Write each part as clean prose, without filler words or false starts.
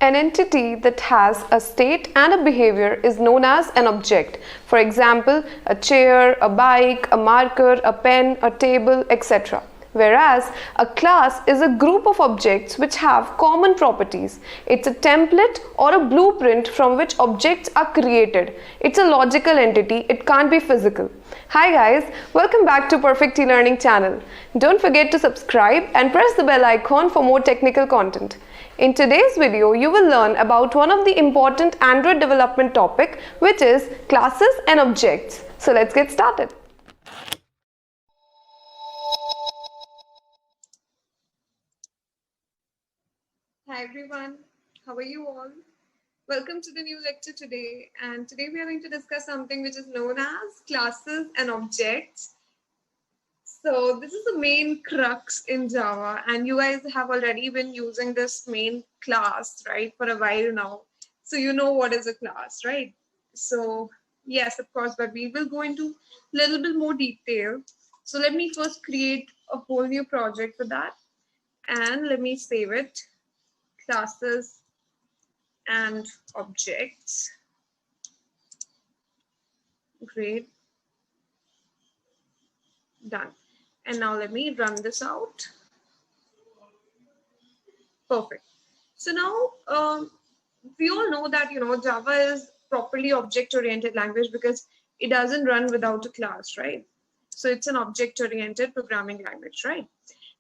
An entity that has a state and a behavior is known as an object. For example, a chair, a bike, a marker, a pen, a table, etc. Whereas a class is a group of objects which have common properties. It's a template or a blueprint from which objects are created. It's a logical entity, it can't be physical. Hi guys, welcome back to Perfect eLearning channel. Don't forget to subscribe and press the bell icon for more technical content. In today's video, you will learn about one of the important Android development topic, which is classes and objects. So let's get started. Hi everyone, how are you all? Welcome to the new lecture today, and today we are going to discuss something which is known as classes and objects. So this is the main crux in Java, and you guys have already been using this main class, right, for a while now. So you know what is a class, right? So yes, of course, but we will go into a little bit more detail. So let me first create a whole new project for that, and let me save it. Classes and objects. Great. Done. And now let me run this out. Perfect. So now we all know that Java is properly object-oriented language because it doesn't run without a class, right? So it's an object-oriented programming language, right?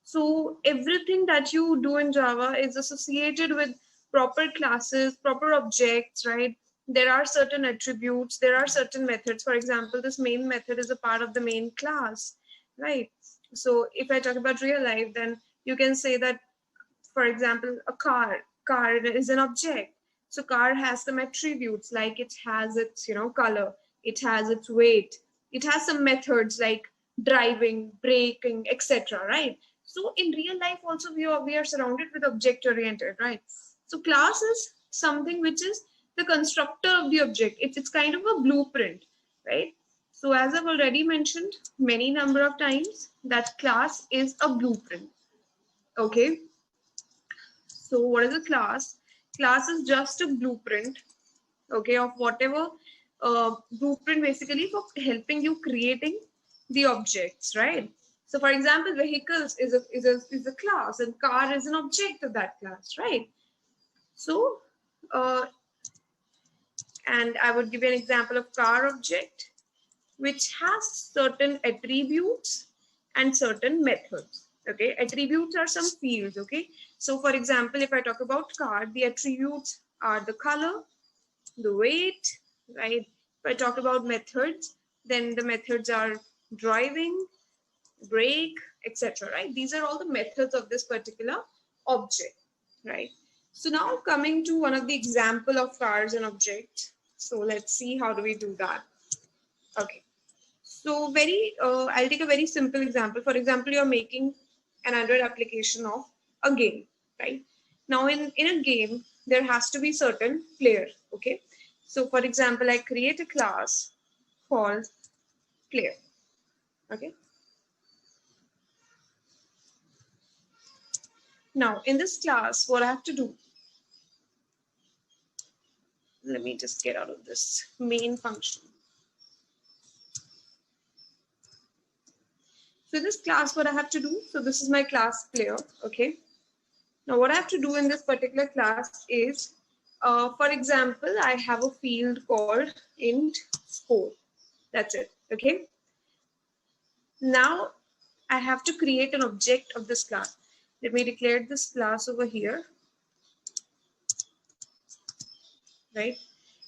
So everything that you do in Java is associated with proper classes, proper objects, right? There are certain attributes, there are certain methods. For example, this main method is a part of the main class, right? So if I talk about real life, then you can say that, for example, a car is an object. So car has some attributes, like it has its color, it has its weight, it has some methods like driving, braking, etc., right? So in real life also we are surrounded with object oriented, right? So class is something which is the constructor of the object. It's kind of a blueprint, right? So as I've already mentioned many number of times, that class is a blueprint. Okay, so what is a class? Class is just a blueprint, okay, of whatever blueprint basically for helping you creating the objects, right? So for example, vehicles is a class, and car is an object of that class, right? So and I would give you an example of car object, which has certain attributes and certain methods. Okay, attributes are some fields. Okay, so for example, if I talk about car, the attributes are the color, the weight, right? If I talk about methods, then the methods are driving, brake, etc., right? These are all the methods of this particular object, right? So now coming to one of the example of cars and objects. So let's see how do we do that. Okay, so I'll take a very simple example. For example, you're making an Android application of a game, right? Now in a game, there has to be certain player, okay? So for example, I create a class called player, okay? Now in this class, what I have to do, let me just get out of this main function. So this class, what I have to do, so this is my class player, okay? Now what I have to do in this particular class is, for example, I have a field called int score. That's it, okay? Now I have to create an object of this class. Let me declare this class over here, right?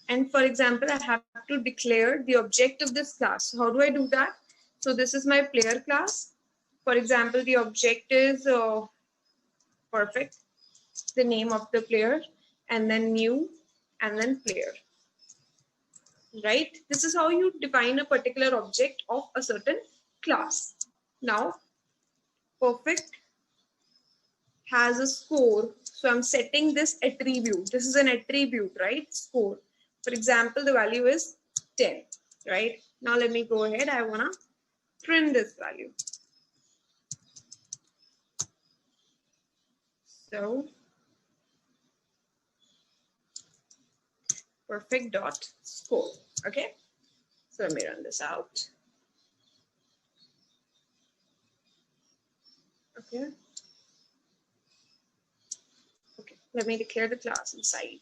And for example, I have to declare the object of this class. So how do I do that? So this is my player class. For example, the object is perfect, the name of the player, and then new, and then player, right? This is how you define a particular object of a certain class. Now, perfect has a score. So I'm setting this attribute. This is an attribute, right? Score. For example, the value is 10, right? Now let me go ahead. I want to print this value. So perfect dot score. Okay, so let me run this out. Okay. Okay, let me declare the class inside.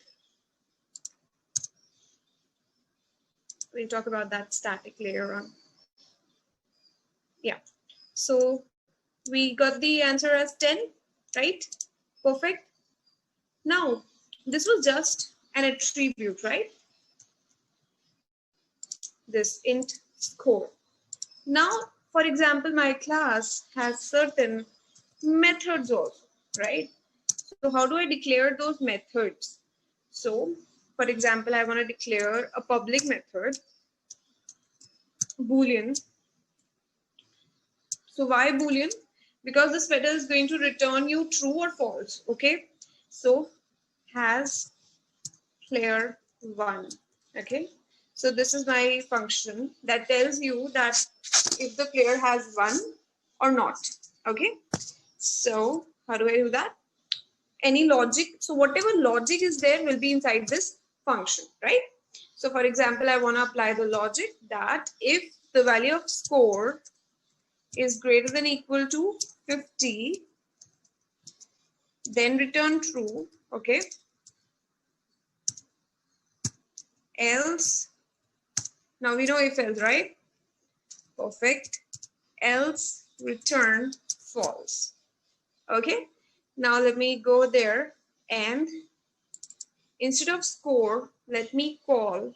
We'll talk about that static later on. Yeah, so we got the answer as 10, right? Perfect. Now, this was just an attribute, right? This int score. Now, for example, my class has certain methods also, right? So how do I declare those methods? So, for example, I want to declare a public method, Boolean. So why Boolean? Because this method is going to return you true or false. Okay. So has player 1. Okay. So this is my function that tells you that if the player has 1 or not. Okay. So how do I do that? Any logic. So whatever logic is there will be inside this function, right? So for example, I want to apply the logic that if the value of score is greater than equal to 50, then return true. Okay. Else, now we know if else, right? Perfect. Else return false. Okay. Now let me go there and instead of score, let me call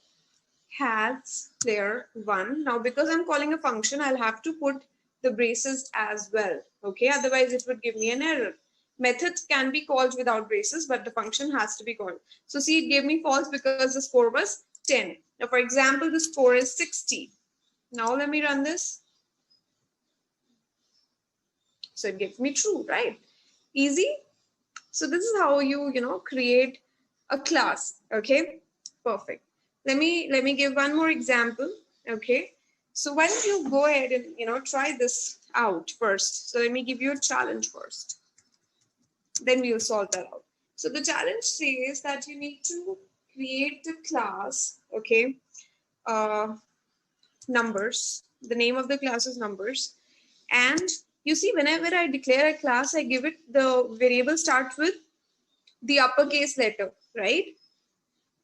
has player 1. Now because I'm calling a function, I'll have to put the braces as well. Okay. Otherwise it would give me an error. Methods can be called without braces, but the function has to be called. So see, it gave me false because the score was 10. Now, for example, the score is 60. Now let me run this. So it gives me true, right? Easy. So this is how you create a class. Okay, perfect. Let me give one more example. Okay, so why don't you go ahead and try this out first. So let me give you a challenge first. Then we'll solve that out. So the challenge says that you need to create a class. Okay, numbers. The name of the class is numbers, and you see, whenever I declare a class, I give it the variable starts with the uppercase letter, right?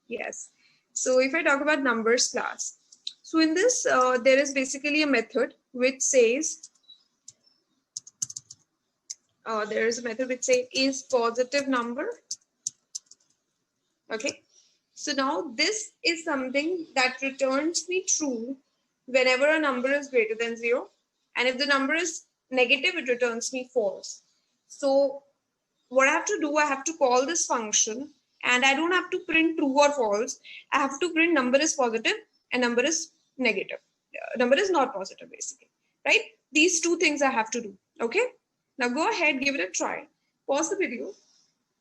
Yes. So if I talk about numbers class, so in this, there is basically a method which says, there is a method which says is positive number. Okay. So now this is something that returns me true whenever a number is greater than 0. And if the number is negative, it returns me false. So what I have to do, I have to call this function and I don't have to print true or false. I have to print number is positive and number is negative. Number is not positive basically, right? These two things I have to do. Okay. Now go ahead, give it a try. Pause the video.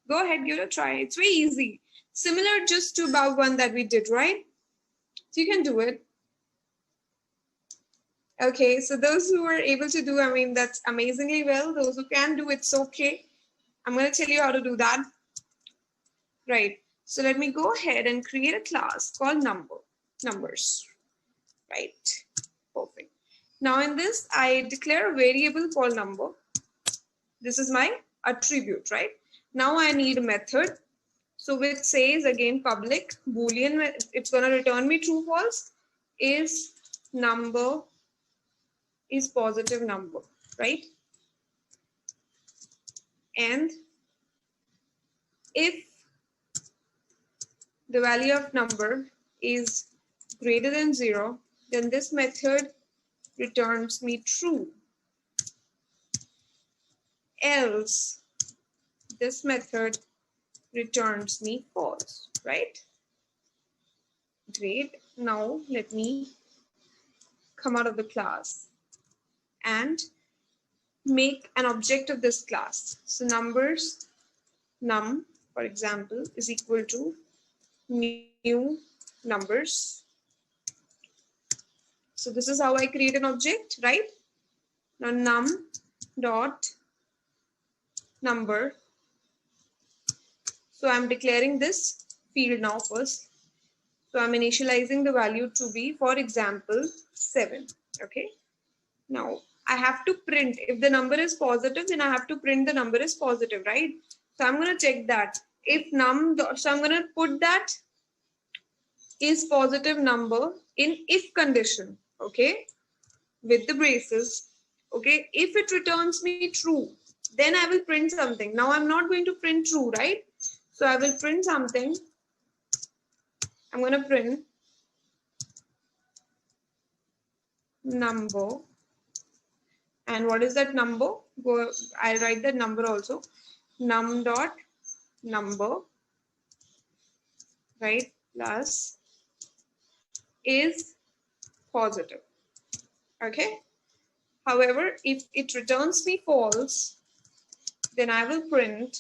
Go ahead, give it a try. It's very easy. Similar just to above one that we did, right? So you can do it. Okay, so those who are able to do, I mean, that's amazingly well. Those who can do, it's okay. I'm going to tell you how to do that. Right. So let me go ahead and create a class called numbers. Right. Perfect. Now in this, I declare a variable called number. This is my attribute, right? Now I need a method. So which says again public Boolean, it's going to return me true false, is number is positive number, right? And if the value of number is greater than 0, then this method returns me true. Else, this method returns me false, right? Great. Now let me come out of the class and make an object of this class. So numbers, num, for example, is equal to new numbers. So this is how I create an object, right? Now num dot number. So I'm declaring this field now first. So I'm initializing the value to be, for example, 7. Okay. Now I have to print, if the number is positive, then I have to print the number is positive, right? So I'm going to check that. If so I'm going to put that is positive number in if condition, okay, with the braces. Okay, if it returns me true, then I will print something. Now I'm not going to print true, right? So I will print something. I'm going to print number. And what is that number? I'll write that number also. Num dot number, right, plus is positive. Okay. However, if it returns me false, then I will print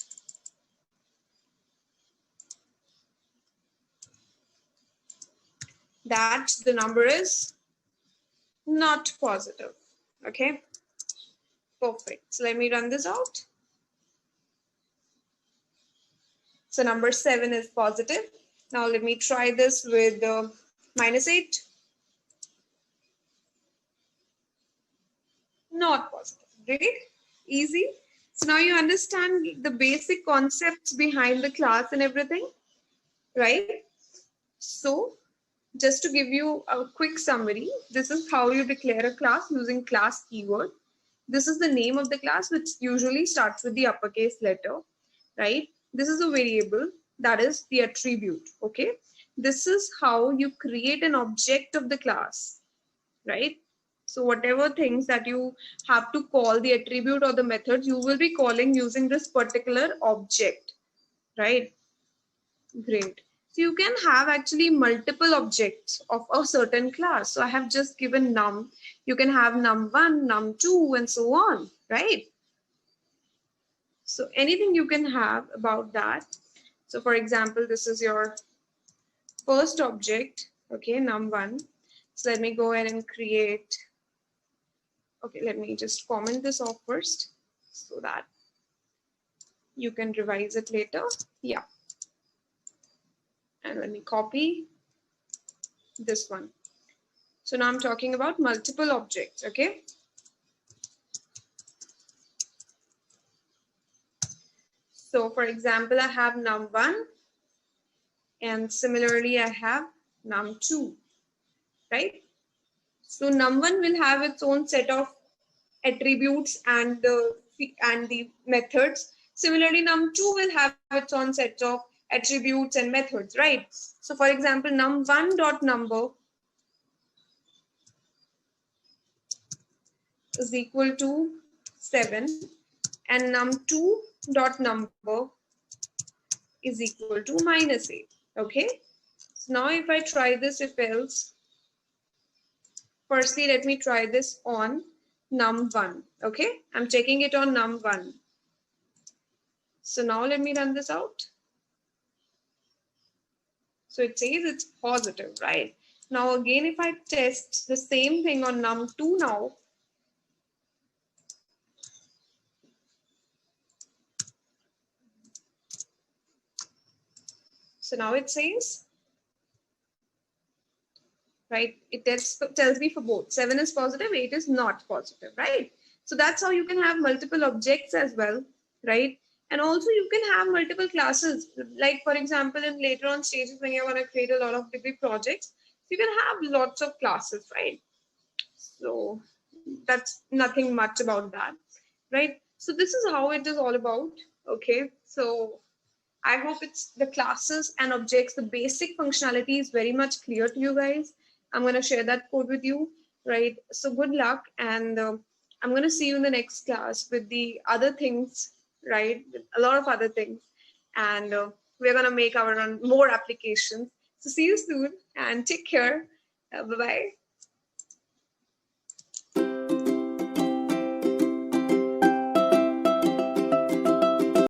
that the number is not positive. Okay. Perfect. So let me run this out. So number 7 is positive. Now let me try this with -8. Not positive. Great. Easy. So now you understand the basic concepts behind the class and everything, right? So just to give you a quick summary, this is how you declare a class using class keyword. This is the name of the class, which usually starts with the uppercase letter, right? This is a variable, that is the attribute, okay? This is how you create an object of the class, right? So whatever things that you have to call the attribute or the method, you will be calling using this particular object, right? Great. So you can have actually multiple objects of a certain class. So I have just given num. You can have num1, num2, and so on, right? So anything you can have about that. So for example, this is your first object, okay, num1. So let me go ahead and create. Okay, let me just comment this off first so that you can revise it later. Yeah. And let me copy this one. So now I'm talking about multiple objects, okay? So for example, I have num1 and similarly I have num2, right? So num1 will have its own set of attributes and the methods. Similarly, num2 will have its own set of attributes and methods, right? So for example, num1 dot number is equal to 7 and num2 dot number is equal to -8. Okay. So now if I try this if else, firstly let me try this on num1. Okay, I'm checking it on num1. So now let me run this out. So it says it's positive, right? Now again, if I test the same thing on num2 now, so now it says, right, it tells me for both 7 is positive, 8 is not positive, right? So that's how you can have multiple objects as well, right? And also you can have multiple classes, like for example, in later on stages when you're going to create a lot of degree projects, you can have lots of classes, right? So that's nothing much about that, right? So this is how it is all about. Okay, so I hope it's the classes and objects, the basic functionality is very much clear to you guys. I'm going to share that code with you, right? So good luck, and I'm going to see you in the next class with the other things, right? A lot of other things, and we're going to make our own more applications. So see you soon and take care. Bye-bye.